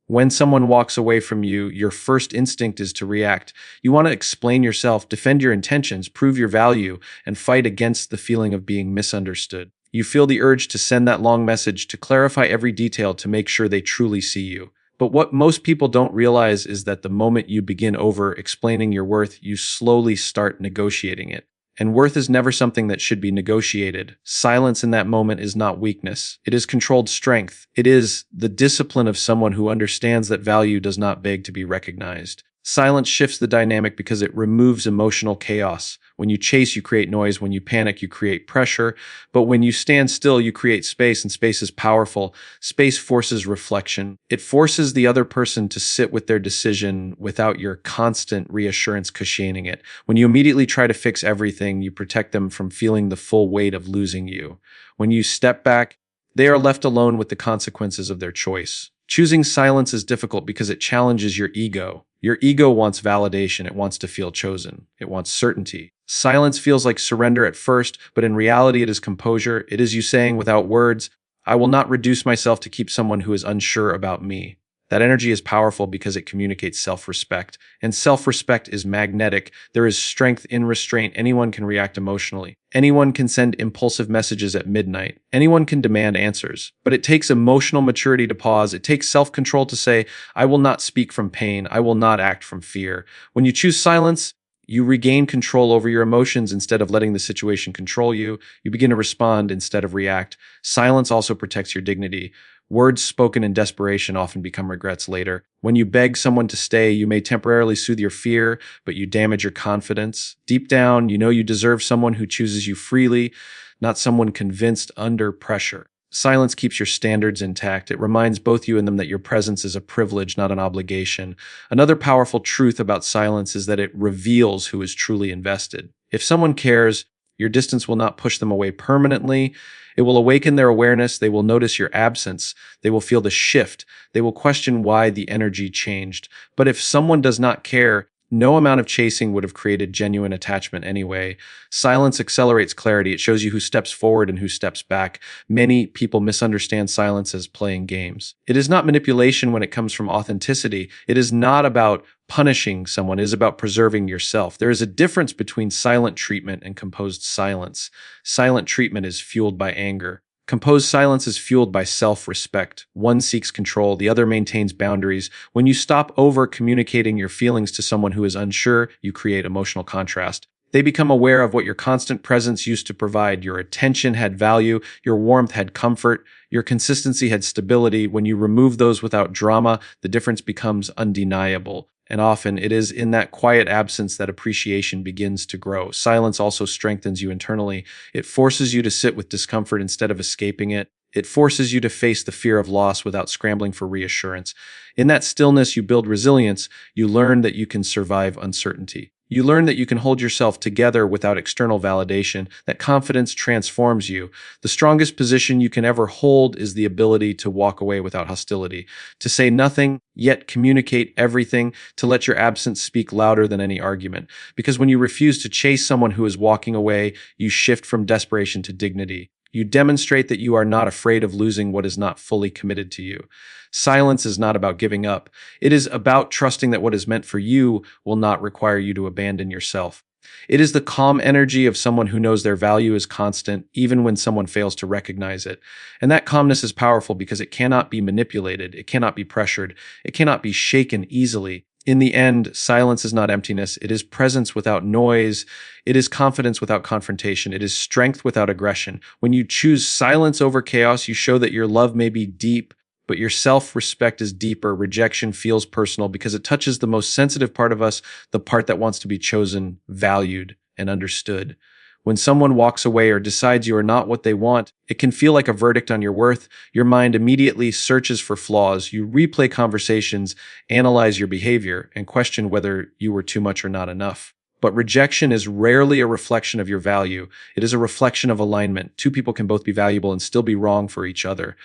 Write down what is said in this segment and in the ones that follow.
When someone walks away from you, your first instinct is to react. You want to explain yourself, defend your intentions, prove your value, and fight against the feeling of being misunderstood. You feel the urge to send that long message, to clarify every detail, to make sure they truly see you. But what most people don't realize is that the moment you begin over explaining your worth, you slowly start negotiating it. And worth is never something that should be negotiated. Silence in that moment is not weakness. It is controlled strength. It is the discipline of someone who understands that value does not beg to be recognized. Silence shifts the dynamic because it removes emotional chaos. When you chase, you create noise. When you panic, you create pressure. But when you stand still, you create space, and space is powerful. Space forces reflection. It forces the other person to sit with their decision without your constant reassurance cushioning it. When you immediately try to fix everything, you protect them from feeling the full weight of losing you. When you step back, they are left alone with the consequences of their choice. Choosing silence is difficult because it challenges your ego. Your ego wants validation. It wants to feel chosen. It wants certainty. Silence feels like surrender at first, but in reality, it is composure. It is you saying without words, I will not reduce myself to keep someone who is unsure about me. That energy is powerful because it communicates self-respect. And self-respect is magnetic. There is strength in restraint. Anyone can react emotionally. Anyone can send impulsive messages at midnight. Anyone can demand answers. But it takes emotional maturity to pause. It takes self-control to say, I will not speak from pain. I will not act from fear. When you choose silence, you regain control over your emotions instead of letting the situation control you. You begin to respond instead of react. Silence also protects your dignity. Words spoken in desperation often become regrets later. When you beg someone to stay, you may temporarily soothe your fear, but you damage your confidence. Deep down, you know you deserve someone who chooses you freely, not someone convinced under pressure. Silence keeps your standards intact. It reminds both you and them that your presence is a privilege, not an obligation. Another powerful truth about silence is that it reveals who is truly invested. If someone cares, your distance will not push them away permanently. It will awaken their awareness. They will notice your absence. They will feel the shift. They will question why the energy changed. But if someone does not care, no amount of chasing would have created genuine attachment anyway. Silence accelerates clarity. It shows you who steps forward and who steps back. Many people misunderstand silence as playing games. It is not manipulation when it comes from authenticity. It is not about punishing someone. It is about preserving yourself. There is a difference between silent treatment and composed silence. Silent treatment is fueled by anger. Composed silence is fueled by self-respect. One seeks control, the other maintains boundaries. When you stop over-communicating your feelings to someone who is unsure, you create emotional contrast. They become aware of what your constant presence used to provide. Your attention had value, your warmth had comfort, your consistency had stability. When you remove those without drama, the difference becomes undeniable. And often it is in that quiet absence that appreciation begins to grow. Silence also strengthens you internally. It forces you to sit with discomfort instead of escaping it. It forces you to face the fear of loss without scrambling for reassurance. In that stillness, you build resilience. You learn that you can survive uncertainty. You learn that you can hold yourself together without external validation, that confidence transforms you. The strongest position you can ever hold is the ability to walk away without hostility, to say nothing, yet communicate everything, to let your absence speak louder than any argument. Because when you refuse to chase someone who is walking away, you shift from desperation to dignity. You demonstrate that you are not afraid of losing what is not fully committed to you. Silence is not about giving up. It is about trusting that what is meant for you will not require you to abandon yourself. It is the calm energy of someone who knows their value is constant, even when someone fails to recognize it. And that calmness is powerful because it cannot be manipulated, it cannot be pressured, it cannot be shaken easily. In the end, silence is not emptiness. It is presence without noise. It is confidence without confrontation. It is strength without aggression. When you choose silence over chaos, you show that your love may be deep, but your self-respect is deeper. Rejection feels personal because it touches the most sensitive part of us, the part that wants to be chosen, valued, and understood. When someone walks away or decides you are not what they want, it can feel like a verdict on your worth. Your mind immediately searches for flaws. You replay conversations, analyze your behavior, and question whether you were too much or not enough. But rejection is rarely a reflection of your value. It is a reflection of alignment. Two people can both be valuable and still be wrong for each other.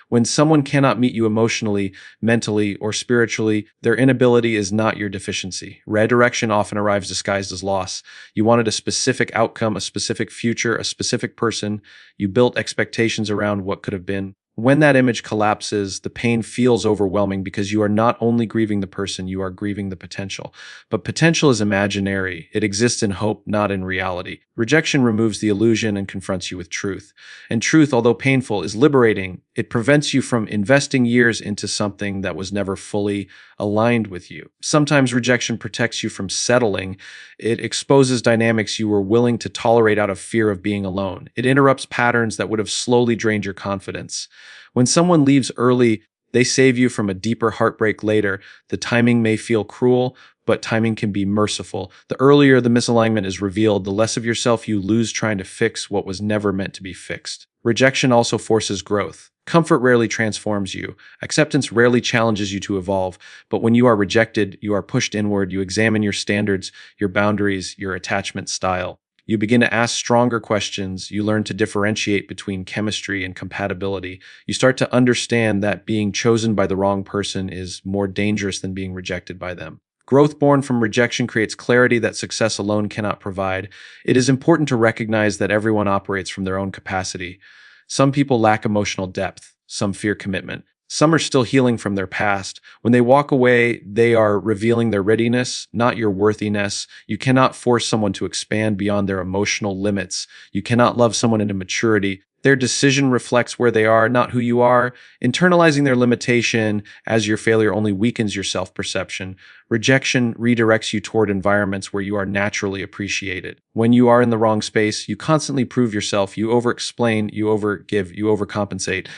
When someone cannot meet you emotionally, mentally, or spiritually, their inability is not your deficiency. Redirection often arrives disguised as loss. You wanted a specific outcome, a specific future, a specific person. You built expectations around what could have been. When that image collapses, the pain feels overwhelming because you are not only grieving the person, you are grieving the potential. But potential is imaginary. It exists in hope, not in reality. Rejection removes the illusion and confronts you with truth. And truth, although painful, is liberating. It prevents you from investing years into something that was never fully aligned with you. Sometimes rejection protects you from settling. It exposes dynamics you were willing to tolerate out of fear of being alone. It interrupts patterns that would have slowly drained your confidence. When someone leaves early, they save you from a deeper heartbreak later. The timing may feel cruel, but timing can be merciful. The earlier the misalignment is revealed, the less of yourself you lose trying to fix what was never meant to be fixed. Rejection also forces growth. Comfort rarely transforms you. Acceptance rarely challenges you to evolve. But when you are rejected, you are pushed inward. You examine your standards, your boundaries, your attachment style. You begin to ask stronger questions. You learn to differentiate between chemistry and compatibility. You start to understand that being chosen by the wrong person is more dangerous than being rejected by them. Growth born from rejection creates clarity that success alone cannot provide. It is important to recognize that everyone operates from their own capacity. Some people lack emotional depth. Some fear commitment. Some are still healing from their past. When they walk away, they are revealing their readiness, not your worthiness. You cannot force someone to expand beyond their emotional limits. You cannot love someone into maturity. Their decision reflects where they are, not who you are. Internalizing their limitation as your failure only weakens your self-perception. Rejection redirects you toward environments where you are naturally appreciated. When you are in the wrong space, you constantly prove yourself. You over-explain, you over-give, you overcompensate.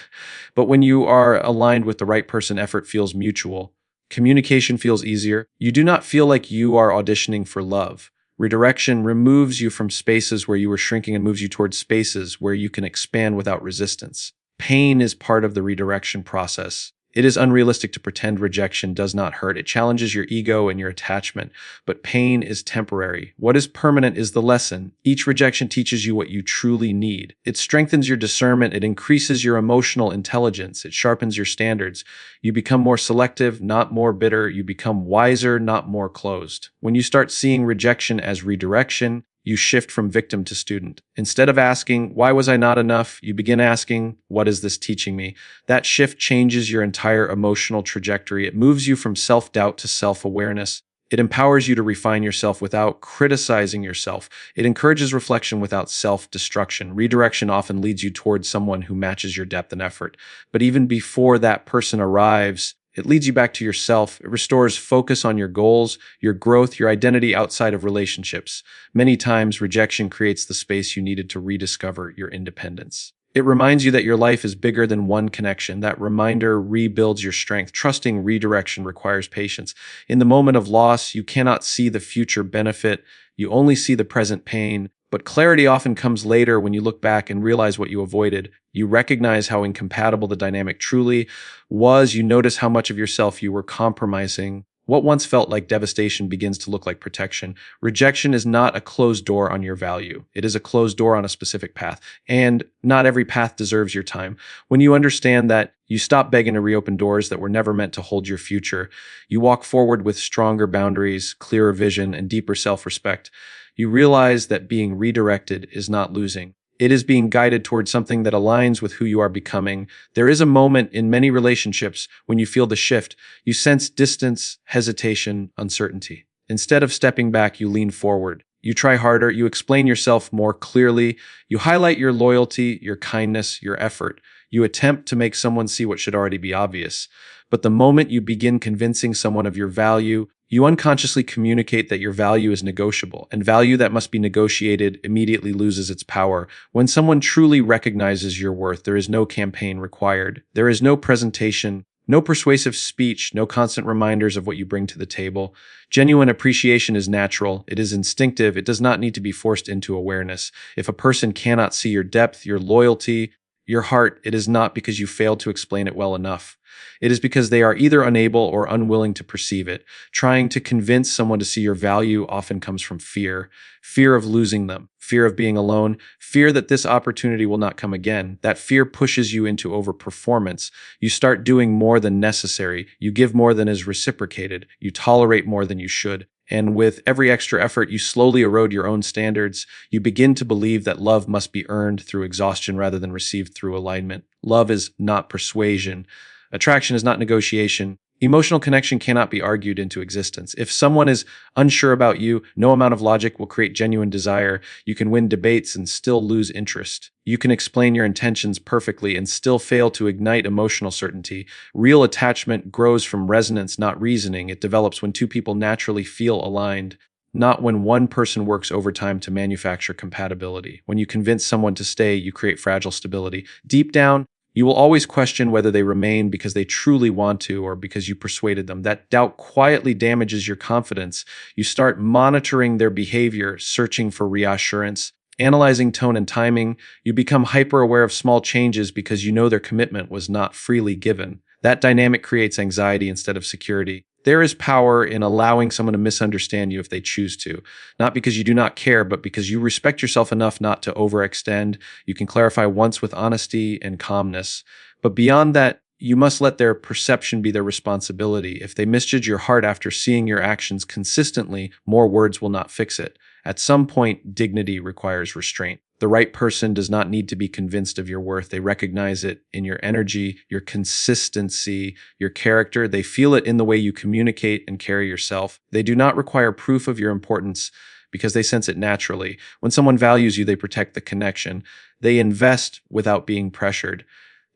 But when you are aligned with the right person, effort feels mutual. Communication feels easier. You do not feel like you are auditioning for love. Redirection removes you from spaces where you were shrinking and moves you towards spaces where you can expand without resistance. Pain is part of the redirection process. It is unrealistic to pretend rejection does not hurt. It challenges your ego and your attachment, but pain is temporary. What is permanent is the lesson. Each rejection teaches you what you truly need. It strengthens your discernment. It increases your emotional intelligence. It sharpens your standards. You become more selective, not more bitter. You become wiser, not more closed. When you start seeing rejection as redirection, you shift from victim to student. Instead of asking, why was I not enough? You begin asking, what is this teaching me? That shift changes your entire emotional trajectory. It moves you from self-doubt to self-awareness. It empowers you to refine yourself without criticizing yourself. It encourages reflection without self-destruction. Redirection often leads you towards someone who matches your depth and effort. But even before that person arrives, it leads you back to yourself. It restores focus on your goals, your growth, your identity outside of relationships. Many times, rejection creates the space you needed to rediscover your independence. It reminds you that your life is bigger than one connection. That reminder rebuilds your strength. Trusting redirection requires patience. In the moment of loss, you cannot see the future benefit. You only see the present pain. But clarity often comes later when you look back and realize what you avoided. You recognize how incompatible the dynamic truly was. You notice how much of yourself you were compromising. What once felt like devastation begins to look like protection. Rejection is not a closed door on your value. It is a closed door on a specific path. And not every path deserves your time. When you understand that, you stop begging to reopen doors that were never meant to hold your future. You walk forward with stronger boundaries, clearer vision, and deeper self-respect. You realize that being redirected is not losing. It is being guided towards something that aligns with who you are becoming. There is a moment in many relationships when you feel the shift. You sense distance, hesitation, uncertainty. Instead of stepping back, you lean forward. You try harder. You explain yourself more clearly. You highlight your loyalty, your kindness, your effort. You attempt to make someone see what should already be obvious. But the moment you begin convincing someone of your value, you unconsciously communicate that your value is negotiable, and value that must be negotiated immediately loses its power. When someone truly recognizes your worth, there is no campaign required. There is no presentation, no persuasive speech, no constant reminders of what you bring to the table. Genuine appreciation is natural. It is instinctive. It does not need to be forced into awareness. If a person cannot see your depth, your loyalty, your heart, it is not because you failed to explain it well enough. It is because they are either unable or unwilling to perceive it. Trying to convince someone to see your value often comes from fear. Fear of losing them, fear of being alone, fear that this opportunity will not come again. That fear pushes you into overperformance. You start doing more than necessary. You give more than is reciprocated. You tolerate more than you should. And with every extra effort, you slowly erode your own standards. You begin to believe that love must be earned through exhaustion rather than received through alignment. Love is not persuasion. Attraction is not negotiation. Emotional connection cannot be argued into existence. If someone is unsure about you, no amount of logic will create genuine desire. You can win debates and still lose interest. You can explain your intentions perfectly and still fail to ignite emotional certainty. Real attachment grows from resonance, not reasoning. It develops when two people naturally feel aligned, not when one person works overtime to manufacture compatibility. When you convince someone to stay, you create fragile stability. Deep down, you will always question whether they remain because they truly want to or because you persuaded them. That doubt quietly damages your confidence. You start monitoring their behavior, searching for reassurance, analyzing tone and timing. You become hyper aware of small changes because you know their commitment was not freely given. That dynamic creates anxiety instead of security. There is power in allowing someone to misunderstand you if they choose to, not because you do not care, but because you respect yourself enough not to overextend. You can clarify once with honesty and calmness. But beyond that, you must let their perception be their responsibility. If they misjudge your heart after seeing your actions consistently, more words will not fix it. At some point, dignity requires restraint. The right person does not need to be convinced of your worth. They recognize it in your energy, your consistency, your character. They feel it in the way you communicate and carry yourself. They do not require proof of your importance because they sense it naturally. When someone values you, they protect the connection. They invest without being pressured.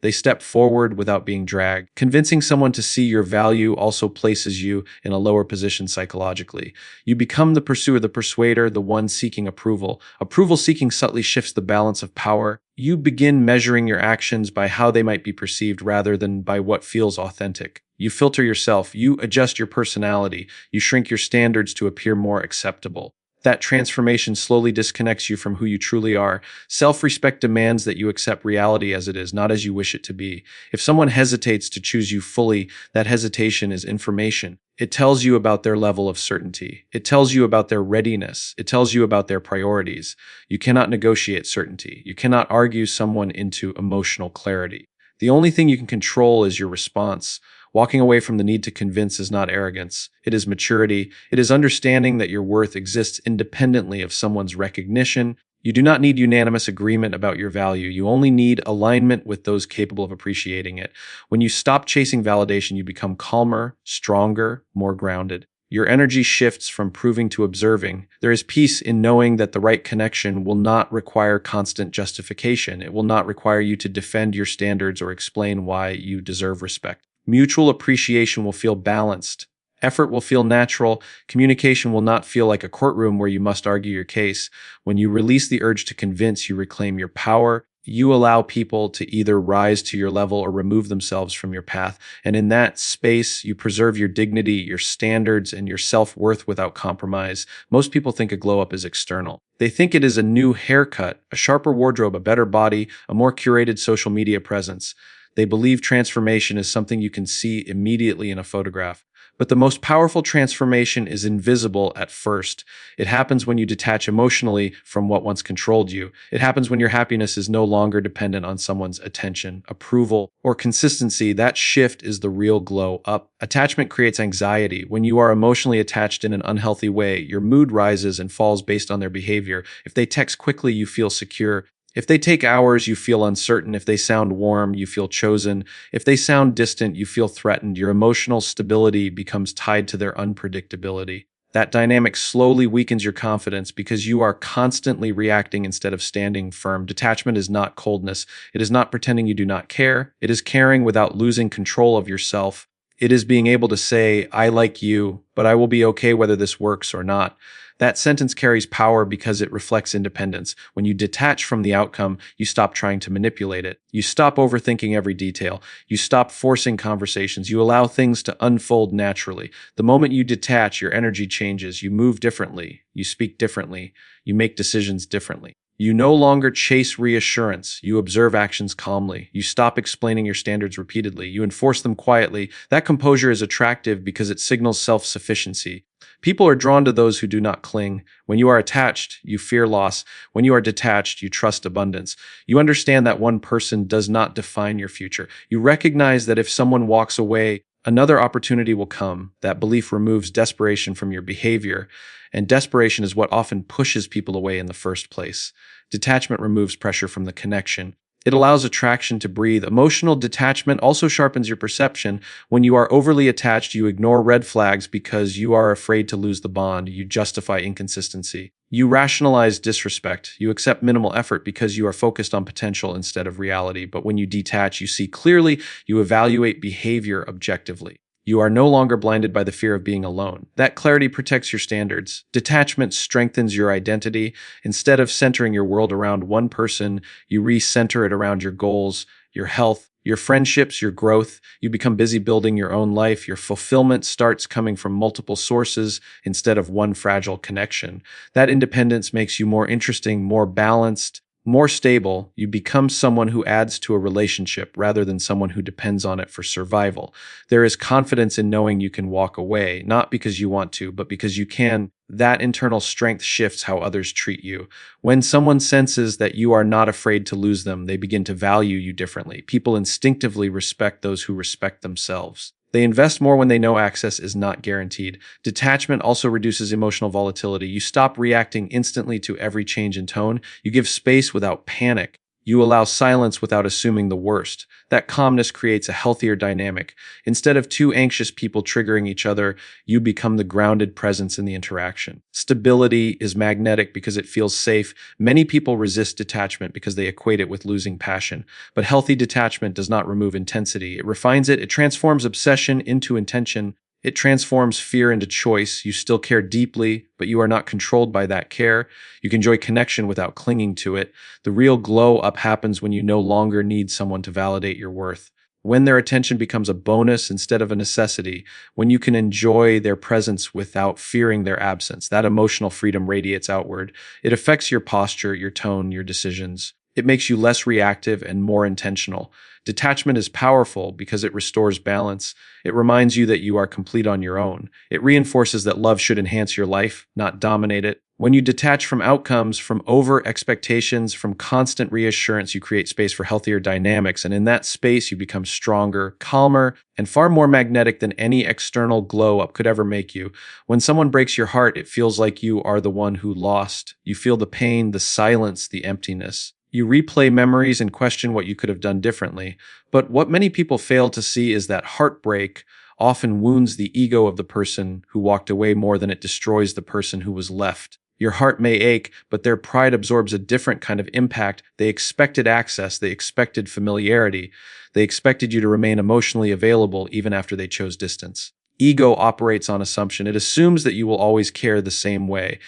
They step forward without being dragged. Convincing someone to see your value also places you in a lower position psychologically. You become the pursuer, the persuader, the one seeking approval. Approval seeking subtly shifts the balance of power. You begin measuring your actions by how they might be perceived rather than by what feels authentic. You filter yourself. You adjust your personality. You shrink your standards to appear more acceptable. That transformation slowly disconnects you from who you truly are. Self-respect demands that you accept reality as it is, not as you wish it to be. If someone hesitates to choose you fully, that hesitation is information. It tells you about their level of certainty. It tells you about their readiness. It tells you about their priorities. You cannot negotiate certainty. You cannot argue someone into emotional clarity. The only thing you can control is your response. Walking away from the need to convince is not arrogance. It is maturity. It is understanding that your worth exists independently of someone's recognition. You do not need unanimous agreement about your value. You only need alignment with those capable of appreciating it. When you stop chasing validation, you become calmer, stronger, more grounded. Your energy shifts from proving to observing. There is peace in knowing that the right connection will not require constant justification. It will not require you to defend your standards or explain why you deserve respect. Mutual appreciation will feel balanced. Effort will feel natural. Communication will not feel like a courtroom where you must argue your case. When you release the urge to convince, you reclaim your power. You allow people to either rise to your level or remove themselves from your path. And in that space, you preserve your dignity, your standards, and your self-worth without compromise. Most people think a glow-up is external. They think it is a new haircut, a sharper wardrobe, a better body, a more curated social media presence. They believe transformation is something you can see immediately in a photograph. But the most powerful transformation is invisible at first. It happens when you detach emotionally from what once controlled you. It happens when your happiness is no longer dependent on someone's attention, approval, or consistency. That shift is the real glow up. Attachment creates anxiety. When you are emotionally attached in an unhealthy way, your mood rises and falls based on their behavior. If they text quickly, you feel secure. If they take hours, you feel uncertain. If they sound warm, you feel chosen. If they sound distant, you feel threatened. Your emotional stability becomes tied to their unpredictability. That dynamic slowly weakens your confidence because you are constantly reacting instead of standing firm. Detachment is not coldness. It is not pretending you do not care. It is caring without losing control of yourself. It is being able to say, I like you, but I will be okay whether this works or not. That sentence carries power because it reflects independence. When you detach from the outcome, you stop trying to manipulate it. You stop overthinking every detail. You stop forcing conversations. You allow things to unfold naturally. The moment you detach, your energy changes. You move differently. You speak differently. You make decisions differently. You no longer chase reassurance. You observe actions calmly. You stop explaining your standards repeatedly. You enforce them quietly. That composure is attractive because it signals self-sufficiency. People are drawn to those who do not cling. When you are attached, you fear loss. When you are detached, you trust abundance. You understand that one person does not define your future. You recognize that if someone walks away, another opportunity will come. That belief removes desperation from your behavior, and desperation is what often pushes people away in the first place. Detachment removes pressure from the connection. It allows attraction to breathe. Emotional detachment also sharpens your perception. When you are overly attached, you ignore red flags because you are afraid to lose the bond. You justify inconsistency. You rationalize disrespect. You accept minimal effort because you are focused on potential instead of reality. But when you detach, you see clearly, you evaluate behavior objectively. You are no longer blinded by the fear of being alone. That clarity protects your standards. Detachment strengthens your identity. Instead of centering your world around one person, you recenter it around your goals, your health, your friendships, your growth. You become busy building your own life. Your fulfillment starts coming from multiple sources instead of one fragile connection. That independence makes you more interesting, more balanced, more stable. You become someone who adds to a relationship rather than someone who depends on it for survival. There is confidence in knowing you can walk away, not because you want to, but because you can. That internal strength shifts how others treat you. When someone senses that you are not afraid to lose them, they begin to value you differently. People instinctively respect those who respect themselves. They invest more when they know access is not guaranteed. Detachment also reduces emotional volatility. You stop reacting instantly to every change in tone. You give space without panic. You allow silence without assuming the worst. That calmness creates a healthier dynamic. Instead of two anxious people triggering each other, you become the grounded presence in the interaction. Stability is magnetic because it feels safe. Many people resist detachment because they equate it with losing passion. But healthy detachment does not remove intensity. It refines it. It transforms obsession into intention. It transforms fear into choice. You still care deeply, but you are not controlled by that care. You can enjoy connection without clinging to it. The real glow up happens when you no longer need someone to validate your worth. When their attention becomes a bonus instead of a necessity, when you can enjoy their presence without fearing their absence, that emotional freedom radiates outward. It affects your posture, your tone, your decisions. It makes you less reactive and more intentional. Detachment is powerful because it restores balance. It reminds you that you are complete on your own. It reinforces that love should enhance your life, not dominate it. When you detach from outcomes, from over expectations, from constant reassurance, you create space for healthier dynamics. And in that space, you become stronger, calmer, and far more magnetic than any external glow up could ever make you. When someone breaks your heart, it feels like you are the one who lost. You feel the pain, the silence, the emptiness. You replay memories and question what you could have done differently. But what many people fail to see is that heartbreak often wounds the ego of the person who walked away more than it destroys the person who was left. Your heart may ache, but their pride absorbs a different kind of impact. They expected access, they expected familiarity, they expected you to remain emotionally available even after they chose distance. Ego operates on assumption. It assumes that you will always care the same way.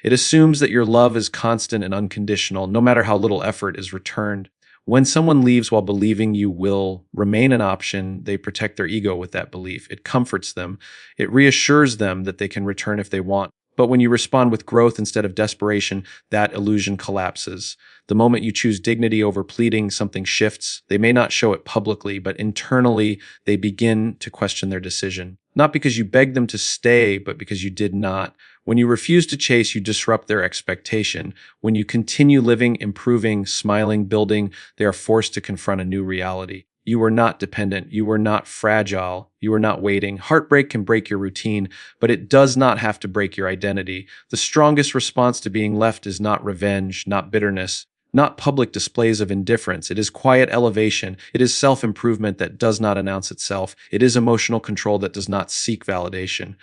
It assumes that your love is constant and unconditional, no matter how little effort is returned. When someone leaves while believing you will remain an option, they protect their ego with that belief. It comforts them. It reassures them that they can return if they want. But when you respond with growth instead of desperation, that illusion collapses. The moment you choose dignity over pleading, something shifts. They may not show it publicly, but internally, they begin to question their decision. Not because you begged them to stay, but because you did not. When you refuse to chase, you disrupt their expectation. When you continue living, improving, smiling, building, they are forced to confront a new reality. You were not dependent. You were not fragile. You were not waiting. Heartbreak can break your routine, but it does not have to break your identity. The strongest response to being left is not revenge, not bitterness, not public displays of indifference. It is quiet elevation. It is self-improvement that does not announce itself. It is emotional control that does not seek validation.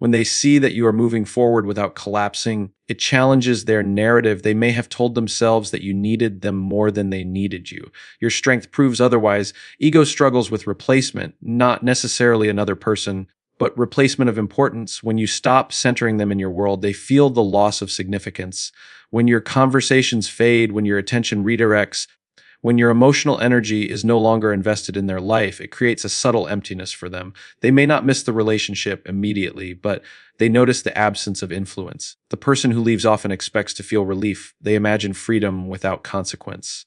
When they see that you are moving forward without collapsing, it challenges their narrative. They may have told themselves that you needed them more than they needed you. Your strength proves otherwise. Ego struggles with replacement, not necessarily another person, but replacement of importance. When you stop centering them in your world, they feel the loss of significance. When your conversations fade, when your attention redirects, When your emotional energy is no longer invested in their life, it creates a subtle emptiness for them. They may not miss the relationship immediately, but they notice the absence of influence. The person who leaves often expects to feel relief. They imagine freedom without consequence.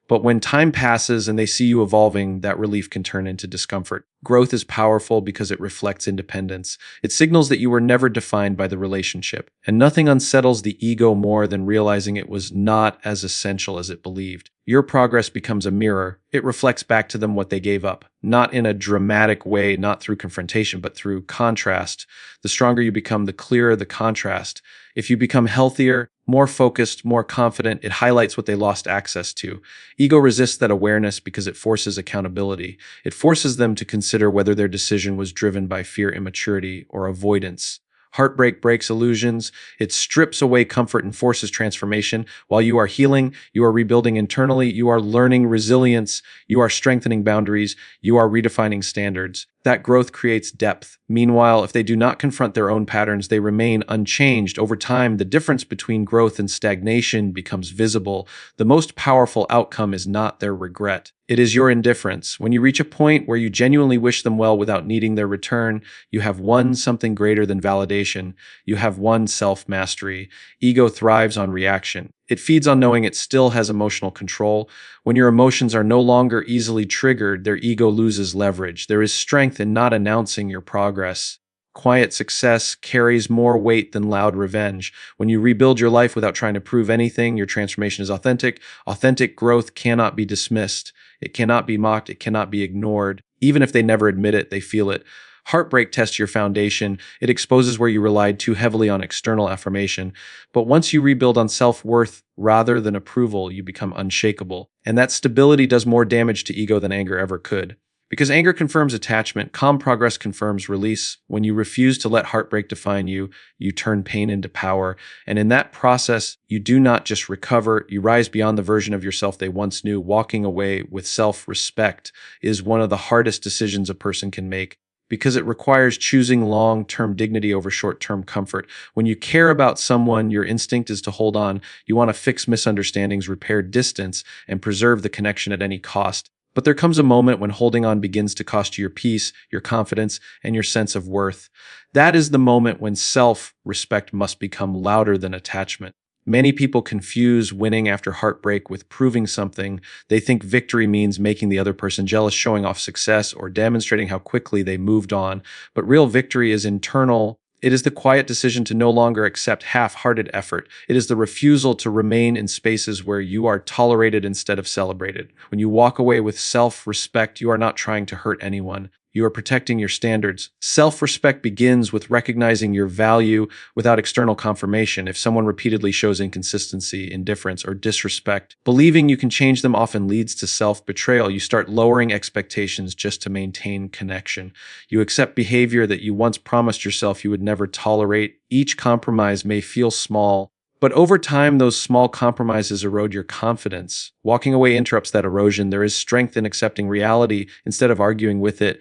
But when time passes and they see you evolving, that relief can turn into discomfort. Growth is powerful because it reflects independence. It signals that you were never defined by the relationship, and nothing unsettles the ego more than realizing it was not as essential as it believed. Your progress becomes a mirror. It reflects back to them what they gave up, not in a dramatic way, not through confrontation, but through contrast. The stronger you become, the clearer the contrast. If you become healthier, more focused, more confident, it highlights what they lost access to. Ego resists that awareness because it forces accountability. It forces them to consider whether their decision was driven by fear, immaturity, or avoidance. Heartbreak breaks illusions. It strips away comfort and forces transformation. While you are healing, you are rebuilding internally, you are learning resilience, you are strengthening boundaries, you are redefining standards. That growth creates depth. Meanwhile, if they do not confront their own patterns, they remain unchanged. Over time, the difference between growth and stagnation becomes visible. The most powerful outcome is not their regret. It is your indifference. When you reach a point where you genuinely wish them well without needing their return, you have won something greater than validation. You have won self-mastery. Ego thrives on reaction. It feeds on knowing it still has emotional control. When your emotions are no longer easily triggered, their ego loses leverage. There is strength in not announcing your progress. Quiet success carries more weight than loud revenge. When you rebuild your life without trying to prove anything, your transformation is authentic. Authentic growth cannot be dismissed. It cannot be mocked. It cannot be ignored. Even if they never admit it, they feel it. Heartbreak tests your foundation. It exposes where you relied too heavily on external affirmation. But once you rebuild on self-worth rather than approval, you become unshakable. And that stability does more damage to ego than anger ever could. Because anger confirms attachment, calm progress confirms release. When you refuse to let heartbreak define you, you turn pain into power. And in that process, you do not just recover, you rise beyond the version of yourself they once knew. Walking away with self-respect is one of the hardest decisions a person can make, because it requires choosing long-term dignity over short-term comfort. When you care about someone, your instinct is to hold on. You want to fix misunderstandings, repair distance, and preserve the connection at any cost. But there comes a moment when holding on begins to cost you your peace, your confidence, and your sense of worth. That is the moment when self-respect must become louder than attachment. Many people confuse winning after heartbreak with proving something. They think victory means making the other person jealous, showing off success, or demonstrating how quickly they moved on. But real victory is internal. It is the quiet decision to no longer accept half-hearted effort. It is the refusal to remain in spaces where you are tolerated instead of celebrated. When you walk away with self-respect, you are not trying to hurt anyone. You are protecting your standards. Self-respect begins with recognizing your value without external confirmation. If someone repeatedly shows inconsistency, indifference, or disrespect, believing you can change them often leads to self-betrayal. You start lowering expectations just to maintain connection. You accept behavior that you once promised yourself you would never tolerate. Each compromise may feel small, but over time, those small compromises erode your confidence. Walking away interrupts that erosion. There is strength in accepting reality instead of arguing with it.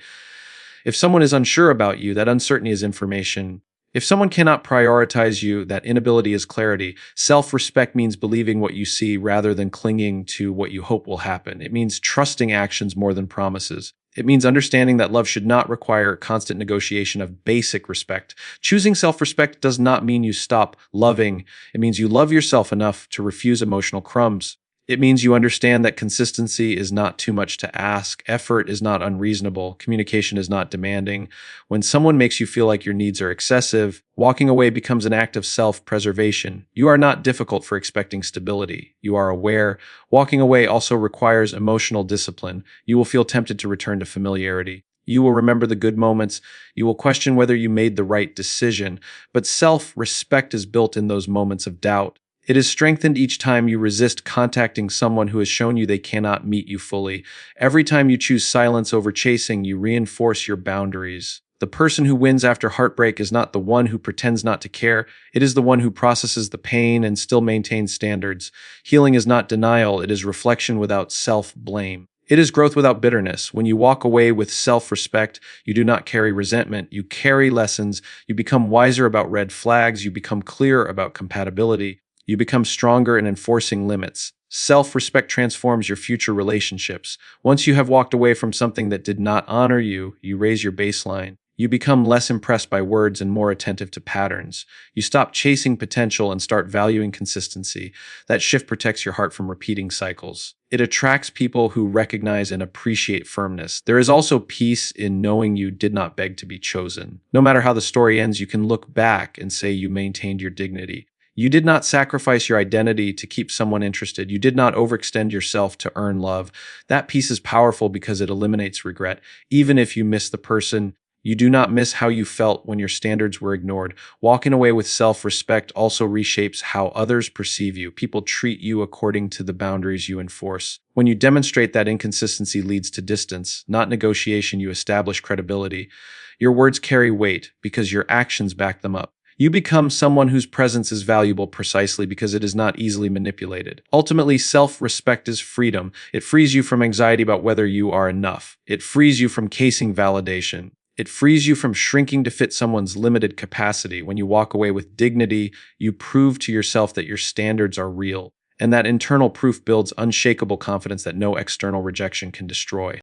If someone is unsure about you, that uncertainty is information. If someone cannot prioritize you, that inability is clarity. Self-respect means believing what you see rather than clinging to what you hope will happen. It means trusting actions more than promises. It means understanding that love should not require constant negotiation of basic respect. Choosing self-respect does not mean you stop loving. It means you love yourself enough to refuse emotional crumbs. It means you understand that consistency is not too much to ask, effort is not unreasonable, communication is not demanding. When someone makes you feel like your needs are excessive, walking away becomes an act of self-preservation. You are not difficult for expecting stability. You are aware. Walking away also requires emotional discipline. You will feel tempted to return to familiarity. You will remember the good moments. You will question whether you made the right decision. But self-respect is built in those moments of doubt. It is strengthened each time you resist contacting someone who has shown you they cannot meet you fully. Every time you choose silence over chasing, you reinforce your boundaries. The person who wins after heartbreak is not the one who pretends not to care. It is the one who processes the pain and still maintains standards. Healing is not denial. It is reflection without self-blame. It is growth without bitterness. When you walk away with self-respect, you do not carry resentment. You carry lessons. You become wiser about red flags. You become clear about compatibility. You become stronger in enforcing limits. Self-respect transforms your future relationships. Once you have walked away from something that did not honor you, you raise your baseline. You become less impressed by words and more attentive to patterns. You stop chasing potential and start valuing consistency. That shift protects your heart from repeating cycles. It attracts people who recognize and appreciate firmness. There is also peace in knowing you did not beg to be chosen. No matter how the story ends, you can look back and say you maintained your dignity. You did not sacrifice your identity to keep someone interested. You did not overextend yourself to earn love. That piece is powerful because it eliminates regret. Even if you miss the person, you do not miss how you felt when your standards were ignored. Walking away with self-respect also reshapes how others perceive you. People treat you according to the boundaries you enforce. When you demonstrate that inconsistency leads to distance, not negotiation, you establish credibility. Your words carry weight because your actions back them up. You become someone whose presence is valuable precisely because it is not easily manipulated. Ultimately, self-respect is freedom. It frees you from anxiety about whether you are enough. It frees you from chasing validation. It frees you from shrinking to fit someone's limited capacity. When you walk away with dignity, you prove to yourself that your standards are real. And that internal proof builds unshakable confidence that no external rejection can destroy.